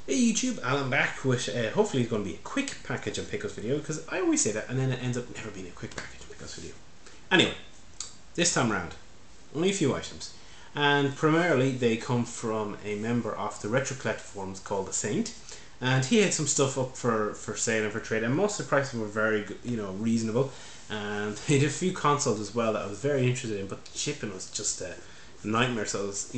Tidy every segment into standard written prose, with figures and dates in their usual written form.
Hey YouTube, Alan back with hopefully it's going to be a quick package and pickles video, because I always say that and then it ends up never being a quick package and pickles video. Anyway, this time round, only a few items, and primarily they come from a member of the RetroCollect forums called TheSaint, and he had some stuff up for sale and for trade, and most of the prices were very good, reasonable, and he had a few consoles as well that I was very interested in, but the shipping was just a nightmare, so it was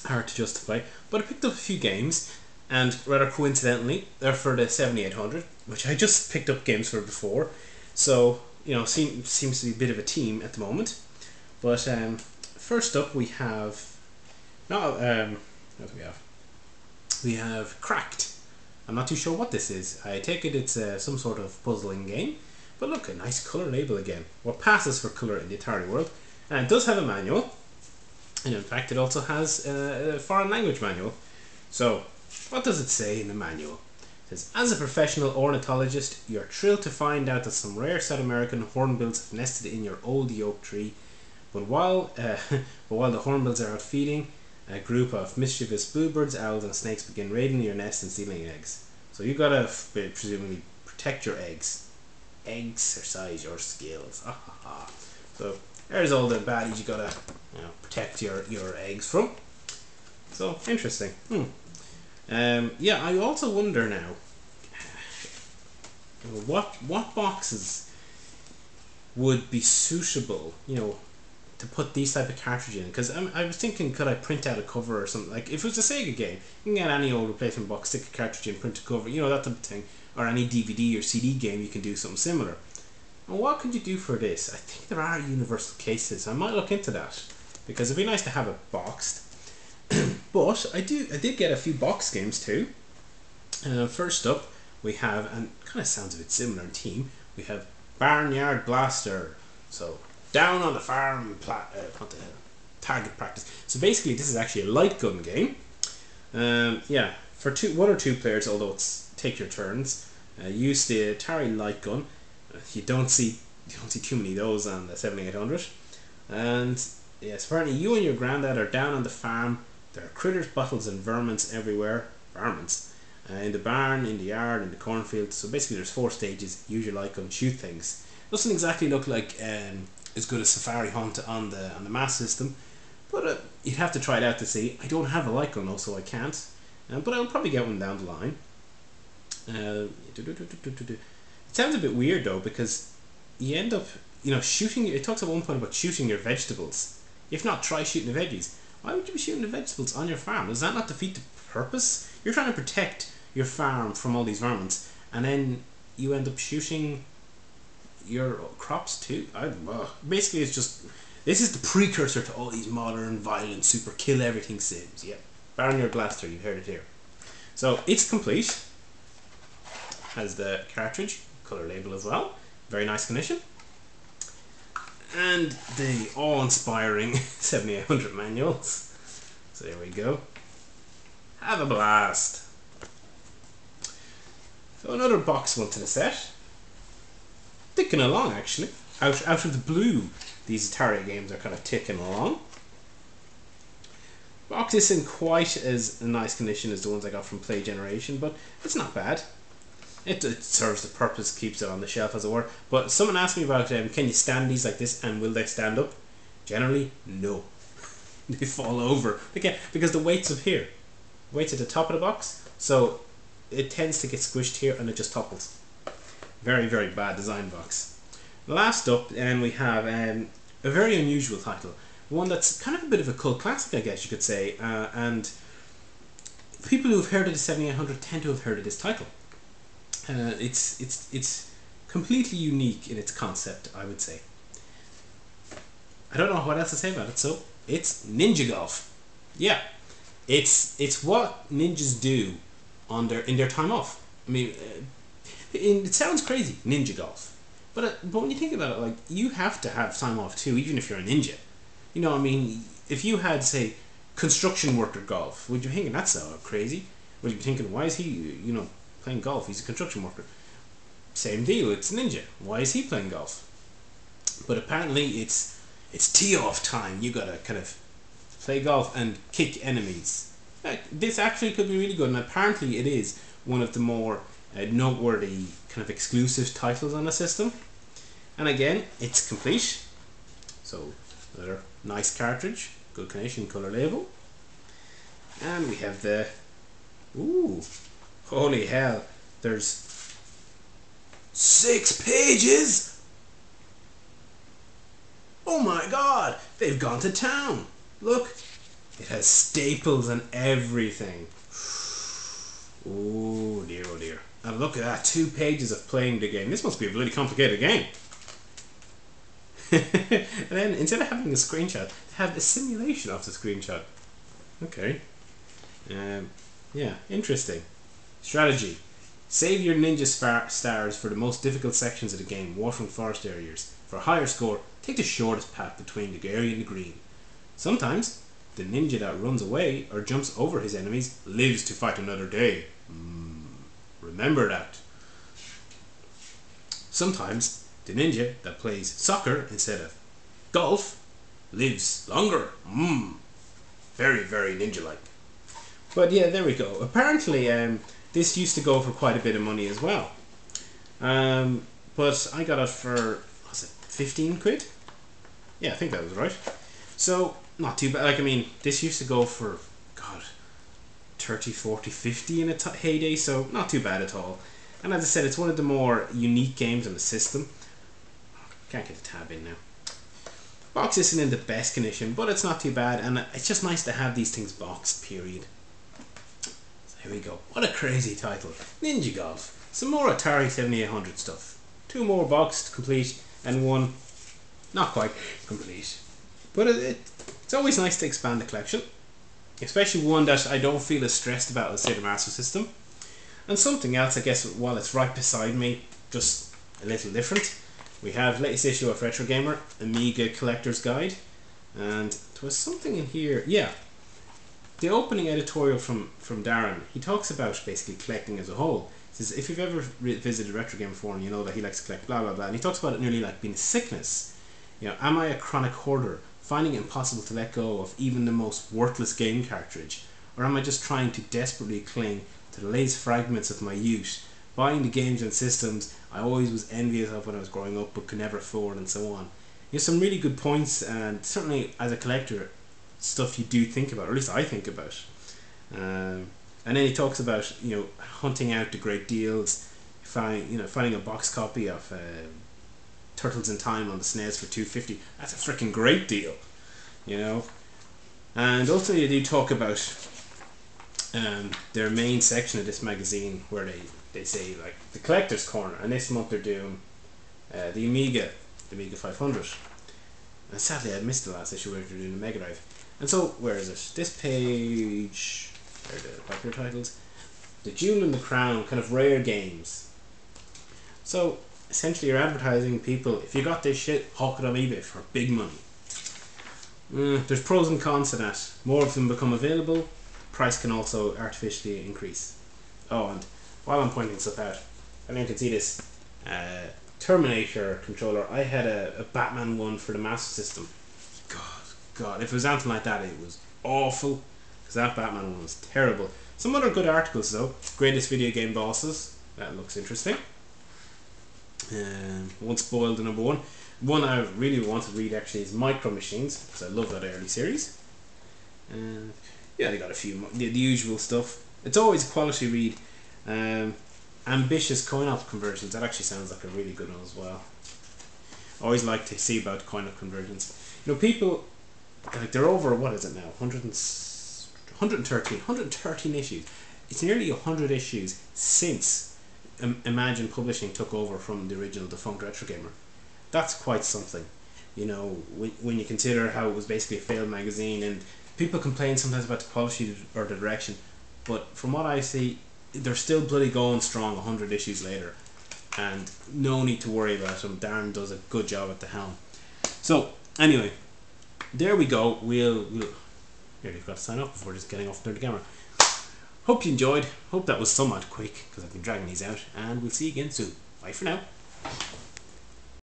hard to justify. But I picked up a few games, and rather coincidentally, they're for the 7800, which I just picked up games for before. So seems to be a bit of a team at the moment. But first up, we have what do we have? We have Cracked. I'm not too sure what this is. I take it it's some sort of puzzling game. But look, a nice colour label again. What passes for colour in the Atari world. And it does have a manual. And in fact, it also has a foreign language manual. So, what does it say in the manual? It says, as a professional ornithologist, you're thrilled to find out that some rare South American hornbills have nested in your old oak tree. But while the hornbills are out feeding, a group of mischievous bluebirds, owls, and snakes begin raiding your nest and stealing eggs. So you gotta presumably protect your eggs. Exercise your skills. So there's all the baddies you gotta protect your eggs from. So interesting. Yeah, I also wonder now what boxes would be suitable, to put these type of cartridge in. Because I was thinking, could I print out a cover or something? Like if it was a Sega game, you can get any old replacement box, stick a cartridge in, print a cover, that type of thing. Or any DVD or CD game, you can do something similar. And what could you do for this? I think there are universal cases. I might look into that, because it'd be nice to have it boxed. But I did get a few box games too. First up, we have, and kind of sounds a bit similar in theme, we have Barnyard Blaster. So down on the farm, target practice. So basically, this is actually a light gun game. Yeah, for one or two players, although it's take your turns. Use the Atari light gun. You don't see too many of those on the 7800. And yes, apparently you and your granddad are down on the farm. There are critters, bottles, and vermins everywhere. Varmints. In the barn, in the yard, in the cornfield. So basically, there's 4 stages. Use your light gun, shoot things. Doesn't exactly look like as good as Safari Hunt on the Master System, but you'd have to try it out to see. I don't have a light gun though, so I can't. But I'll probably get one down the line. It sounds a bit weird though, because you end up, shooting. It talks at one point about shooting your vegetables. If not, try shooting the veggies. Why would you be shooting the vegetables on your farm? Does that not defeat the purpose? You're trying to protect your farm from all these varmints, and then you end up shooting your crops too. Basically, it's just, this is the precursor to all these modern, violent, super kill everything sims. Yeah, Barnyard Blaster. You heard it here. So it's complete. Has the cartridge, color label as well, very nice condition, and the awe-inspiring 7800 manuals. So there we go. Have a blast. So another box one to the set. Ticking along actually. Out of the blue, these Atari games are kind of ticking along. Box isn't quite as nice condition as the ones I got from Play Generation, but it's not bad. It serves the purpose, keeps it on the shelf as it were. But someone asked me about can you stand these like this, and will they stand up? Generally, no. They fall over. Okay, because the weight's up here. Weight's at the top of the box, so it tends to get squished here and it just topples. Very, very bad design box. Last up, we have a very unusual title. One that's kind of a bit of a cult classic, I guess you could say. And people who have heard of the 7800 tend to have heard of this title. It's completely unique in its concept, I would say. I don't know what else to say about it, so it's Ninja Golf. Yeah, it's what ninjas do in their time off. I mean, it sounds crazy, Ninja Golf, but when you think about it, like, you have to have time off too, even if you're a ninja. I mean, if you had, say, construction worker golf, would you be thinking that's so crazy? Would you be thinking, why is he, playing golf? He's a construction worker. Same deal, it's ninja. Why is he playing golf? But apparently it's tee off time. You gotta kind of play golf and kick enemies. This actually could be really good, and apparently it is one of the more noteworthy kind of exclusive titles on the system. And again, it's complete. So another nice cartridge, good condition, colour label. And we have the, ooh, holy hell, there's 6 pages! Oh my god, they've gone to town. Look, it has staples and everything. Oh dear, oh dear. And look at that, 2 pages of playing the game. This must be a really complicated game. And then instead of having a screenshot, have a simulation of the screenshot. Okay. Yeah, interesting. Strategy. Save your ninja stars for the most difficult sections of the game, watering forest areas. For a higher score, take the shortest path between the area and the green. Sometimes, the ninja that runs away or jumps over his enemies lives to fight another day. Remember that. Sometimes, the ninja that plays soccer instead of golf lives longer. Very, very ninja-like. But yeah, there we go. Apparently, this used to go for quite a bit of money as well. But I got it for, was it 15 quid? Yeah, I think that was right. So, not too bad. Like, I mean, this used to go for, God, 30, 40, 50 in a heyday, so not too bad at all. And as I said, it's one of the more unique games on the system. Can't get the tab in now. Box isn't in the best condition, but it's not too bad, and it's just nice to have these things boxed, period. So here we go. What a crazy title. Ninja Golf. Some more Atari 7800 stuff. 2 more boxed, complete, and 1 not quite complete. But it's always nice to expand the collection, especially one that I don't feel as stressed about as, say, the Master System. And something else, I guess, while it's right beside me, just a little different. We have latest issue of Retro Gamer, Amiga Collector's Guide, and there was something in here. Yeah, the opening editorial from Darren. He talks about basically collecting as a whole. He says if you've ever visited Retro Gamer Forum, you know that he likes to collect blah blah blah, and he talks about it nearly like being a sickness. You know, am I a chronic hoarder, finding it impossible to let go of even the most worthless game cartridge, or am I just trying to desperately cling to the latest fragments of my youth, buying the games and systems I always was envious of when I was growing up but could never afford, and so on. You know, some really good points, and certainly as a collector, stuff you do think about, or at least I think about. And then he talks about, you know, hunting out the great deals, finding a box copy of Turtles in Time on the SNES for $2.50. That's a freaking great deal, you know. And also they do talk about their main section of this magazine, where they say like the collector's corner, and this month they're doing the Amiga 500. And sadly I missed the last issue where they're doing the Mega Drive. And so where is it? This page, where are the popular titles? The Jewel and the Crown, kind of rare games. So essentially you're advertising people, if you got this shit, hawk it on eBay for big money. There's pros and cons to that. More of them become available, price can also artificially increase. Oh, and while I'm pointing stuff out, I don't know if you can see this Terminator controller. I had a Batman one for the Master System. God, if it was anything like that, it was awful, because that Batman one was terrible. Some other good articles though. Greatest video game bosses. That looks interesting. Won't spoil the number one. One I really want to read actually is Micro Machines, because I love that early series. And yeah, they got a few the usual stuff. It's always a quality read. Ambitious coin-op conversions. That actually sounds like a really good one as well. Always like to see about coin-op conversions. You know, people, like, they're over, what is it now? 113 issues. It's nearly 100 issues since Imagine Publishing took over from the original defunct Retro Gamer. That's quite something. You know, when you consider how it was basically a failed magazine, and people complain sometimes about the quality or the direction, but from what I see, they're still bloody going strong 100 issues later, and no need to worry about them. Darren does a good job at the helm. So anyway, there we go. We'll here, you've got to sign up before just getting off the camera. Hope you enjoyed. Hope that was somewhat quick, because I've been dragging these out, and we'll see you again soon. Bye for now.